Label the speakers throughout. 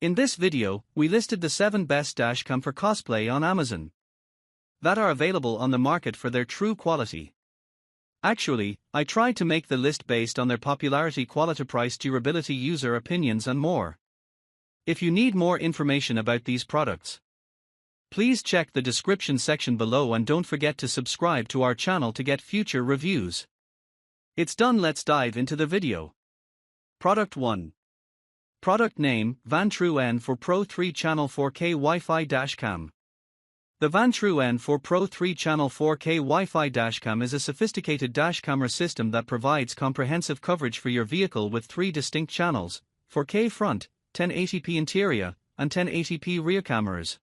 Speaker 1: In this video, we listed the 7 best dashcam for cosplay on Amazon that are available on the market for their true quality. Actually, I tried to make the list based on their popularity, quality, price, durability, user opinions and more. If you need more information about these products, please check the description section below and don't forget to subscribe to our channel to get future reviews. It's done, let's dive into the video. Product 1. Product name, vantrue N4 Pro 3-channel 4K Wi-Fi Dash Cam. The vantrue N4 Pro 3-channel 4K Wi-Fi Dash Cam is a sophisticated dash camera system that provides comprehensive coverage for your vehicle with 3 distinct channels, 4K front, 1080p interior, and 1080p rear cameras.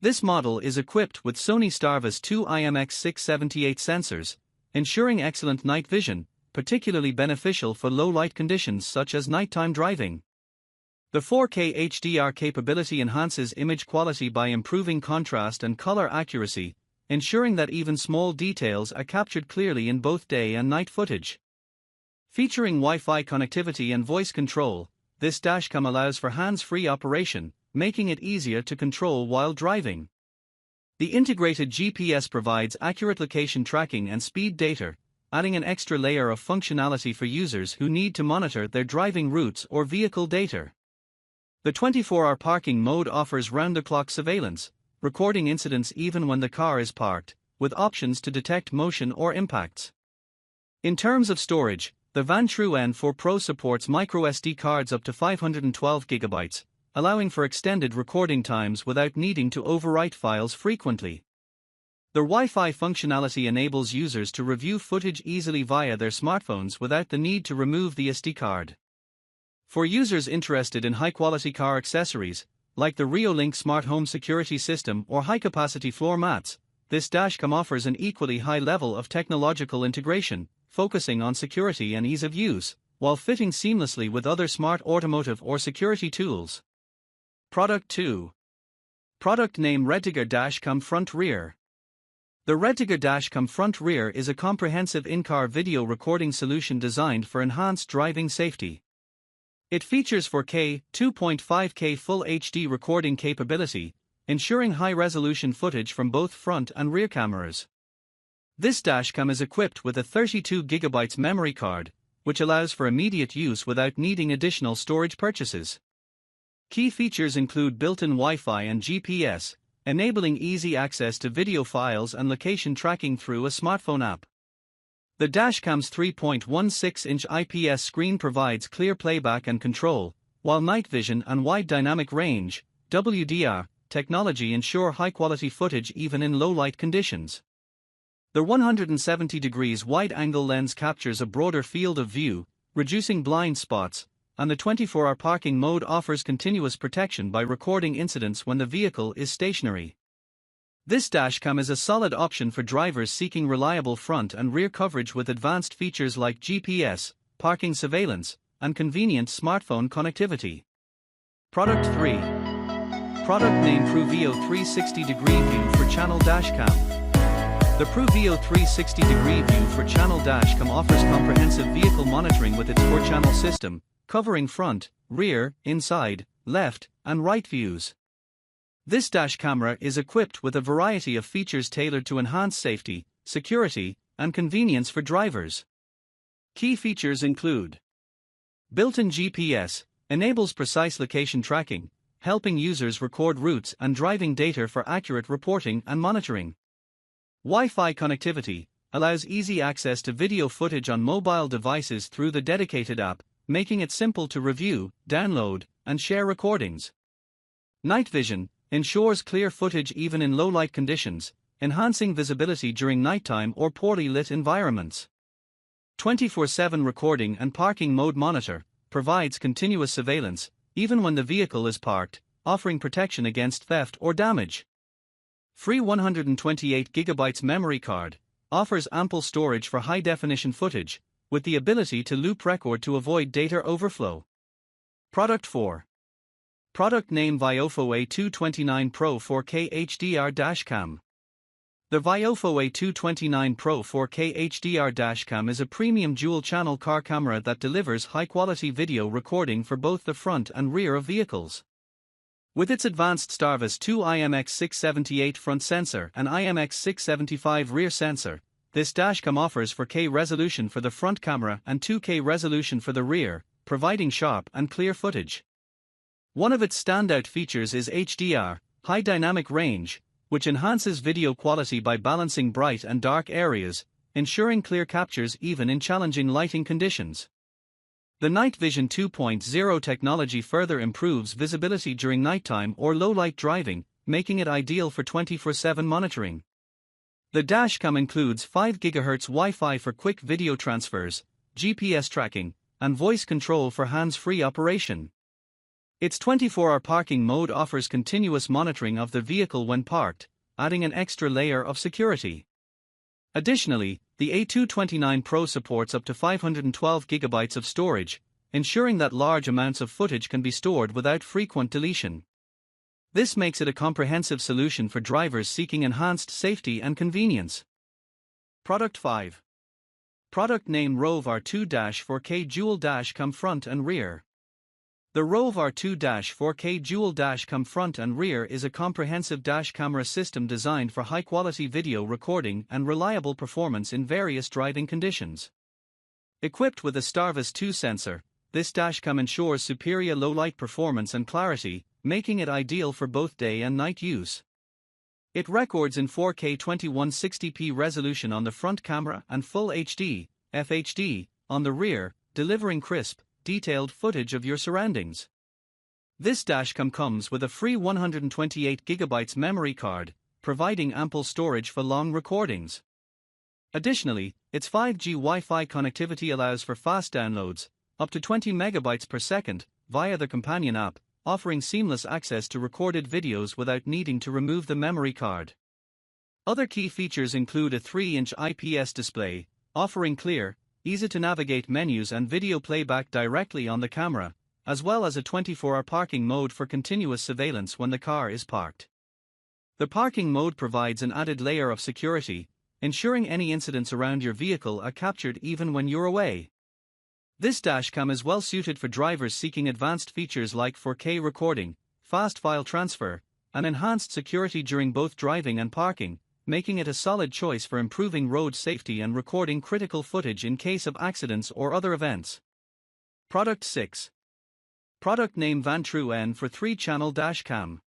Speaker 1: This model is equipped with Sony Starvis 2 IMX678 sensors, ensuring excellent night vision, particularly beneficial for low-light conditions such as nighttime driving. The 4K HDR capability enhances image quality by improving contrast and color accuracy, ensuring that even small details are captured clearly in both day and night footage. Featuring Wi-Fi connectivity and voice control, this dashcam allows for hands-free operation, making it easier to control while driving. The integrated GPS provides accurate location tracking and speed data, adding an extra layer of functionality for users who need to monitor their driving routes or vehicle data. The 24-hour parking mode offers round-the-clock surveillance, recording incidents even when the car is parked, with options to detect motion or impacts. In terms of storage, the vantrue N4 Pro supports microSD cards up to 512 GB, allowing for extended recording times without needing to overwrite files frequently. The Wi-Fi functionality enables users to review footage easily via their smartphones without the need to remove the SD card. For users interested in high-quality car accessories, like the Reolink Smart Home Security System or high-capacity floor mats, this dashcam offers an equally high level of technological integration, focusing on security and ease of use, while fitting seamlessly with other smart automotive or security tools. Product 2. Product name, HDR Dash Cam Front Rear. The HDR Dash Cam Front Rear is a comprehensive in-car video recording solution designed for enhanced driving safety. It features 4K, 2.5K Full HD recording capability, ensuring high-resolution footage from both front and rear cameras. This dashcam is equipped with a 32GB memory card, which allows for immediate use without needing additional storage purchases. Key features include built-in Wi-Fi and GPS, enabling easy access to video files and location tracking through a smartphone app. The dashcam's 3.16-inch IPS screen provides clear playback and control, while night vision and wide dynamic range (WDR) technology ensure high-quality footage even in low-light conditions. The 170 degrees wide-angle lens captures a broader field of view, reducing blind spots, and the 24-hour parking mode offers continuous protection by recording incidents when the vehicle is stationary. This dashcam is a solid option for drivers seeking reliable front and rear coverage with advanced features like GPS, parking surveillance, and convenient smartphone connectivity. Product 3. Product name, ProVio 360-degree view for channel dashcam. The ProVio 360-degree view for channel dashcam offers comprehensive vehicle monitoring with its 4-channel system, covering front, rear, inside, left, and right views. This dash camera is equipped with a variety of features tailored to enhance safety, security, and convenience for drivers. Key features include: built-in GPS, enables precise location tracking, helping users record routes and driving data for accurate reporting and monitoring. Wi-Fi connectivity, allows easy access to video footage on mobile devices through the dedicated app, making it simple to review, download, and share recordings. Night vision, ensures clear footage even in low-light conditions, enhancing visibility during nighttime or poorly lit environments. 24/7 recording and parking mode monitor, provides continuous surveillance, even when the vehicle is parked, offering protection against theft or damage. Free 128GB memory card, offers ample storage for high-definition footage, with the ability to loop record to avoid data overflow. Product 4. Product name, viofo A229 Pro 4K HDR Dash Cam. The viofo A229 Pro 4K HDR Dash Cam is a premium dual-channel car camera that delivers high-quality video recording for both the front and rear of vehicles. With its advanced Starvis 2 IMX678 front sensor and IMX675 rear sensor, this dashcam offers 4K resolution for the front camera and 2K resolution for the rear, providing sharp and clear footage. One of its standout features is HDR, high dynamic range, which enhances video quality by balancing bright and dark areas, ensuring clear captures even in challenging lighting conditions. The Night Vision 2.0 technology further improves visibility during nighttime or low-light driving, making it ideal for 24/7 monitoring. The dashcam includes 5 GHz Wi-Fi for quick video transfers, GPS tracking, and voice control for hands-free operation. Its 24-hour parking mode offers continuous monitoring of the vehicle when parked, adding an extra layer of security. Additionally, the A229 Pro supports up to 512 GB of storage, ensuring that large amounts of footage can be stored without frequent deletion. This makes it a comprehensive solution for drivers seeking enhanced safety and convenience. Product 5. Product name Rove R2-4K Dual Dashcam Front and Rear. The Rove R2-4K Dual Dashcam Front and Rear is a comprehensive dash camera system designed for high-quality video recording and reliable performance in various driving conditions. Equipped with a Starvis 2 sensor, this dashcam ensures superior low-light performance and clarity, making it ideal for both day and night use. It records in 4K 2160p resolution on the front camera and Full HD, FHD, on the rear, delivering crisp, detailed footage of your surroundings. This dashcam comes with a free 128GB memory card, providing ample storage for long recordings. Additionally, its 5G Wi-Fi connectivity allows for fast downloads, up to 20 MB per second, via the companion app, offering seamless access to recorded videos without needing to remove the memory card. Other key features include a 3-inch IPS display, offering clear, easy-to-navigate menus and video playback directly on the camera, as well as a 24-hour parking mode for continuous surveillance when the car is parked. The parking mode provides an added layer of security, ensuring any incidents around your vehicle are captured even when you're away. This dashcam is well suited for drivers seeking advanced features like 4K recording, fast file transfer, and enhanced security during both driving and parking, making it a solid choice for improving road safety and recording critical footage in case of accidents or other events. Product 6. Product name vantrue N for 3-channel dashcam.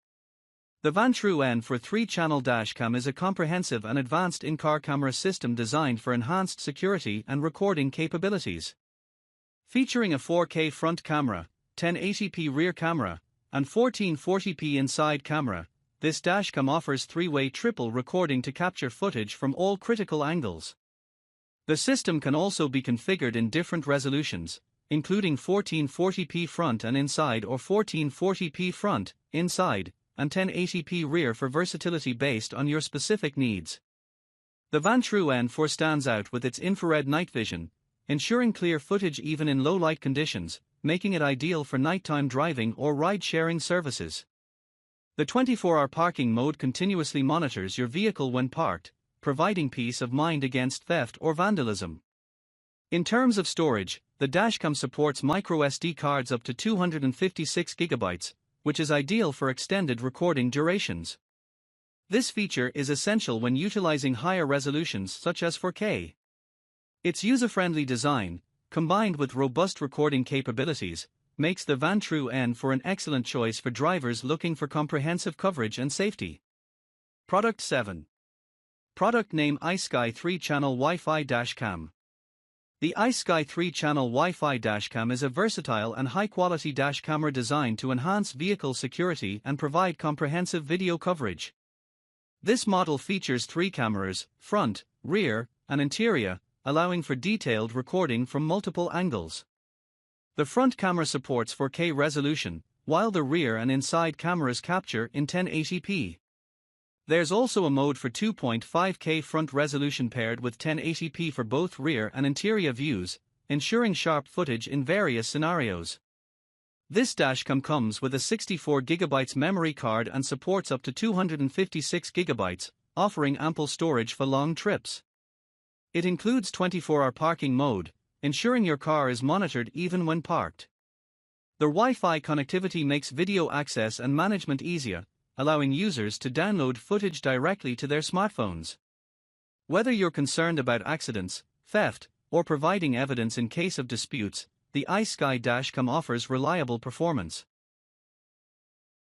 Speaker 1: The vantrue N for 3-channel dashcam is a comprehensive and advanced in-car camera system designed for enhanced security and recording capabilities. Featuring a 4K front camera, 1080p rear camera, and 1440p inside camera, this dashcam offers 3-way triple recording to capture footage from all critical angles. The system can also be configured in different resolutions, including 1440p front and inside or 1440p front, inside, and 1080p rear for versatility based on your specific needs. The vantrue N4 stands out with its infrared night vision, ensuring clear footage even in low-light conditions, making it ideal for nighttime driving or ride-sharing services. The 24-hour parking mode continuously monitors your vehicle when parked, providing peace of mind against theft or vandalism. In terms of storage, the dashcam supports microSD cards up to 256 GB, which is ideal for extended recording durations. This feature is essential when utilizing higher resolutions such as 4K. Its user-friendly design, combined with robust recording capabilities, makes the vantrue N4 an excellent choice for drivers looking for comprehensive coverage and safety. Product 7. Product name iSky 3-channel Wi-Fi dashcam. The iSky 3-channel Wi-Fi dashcam is a versatile and high-quality dash camera designed to enhance vehicle security and provide comprehensive video coverage. This model features 3 cameras, front, rear, and interior, allowing for detailed recording from multiple angles. The front camera supports 4K resolution, while the rear and inside cameras capture in 1080p. There's also a mode for 2.5K front resolution paired with 1080p for both rear and interior views, ensuring sharp footage in various scenarios. This dashcam comes with a 64GB memory card and supports up to 256GB, offering ample storage for long trips. It includes 24-hour parking mode, ensuring your car is monitored even when parked. Their Wi-Fi connectivity makes video access and management easier, allowing users to download footage directly to their smartphones. Whether you're concerned about accidents, theft, or providing evidence in case of disputes, the iSky Dash Cam offers reliable performance.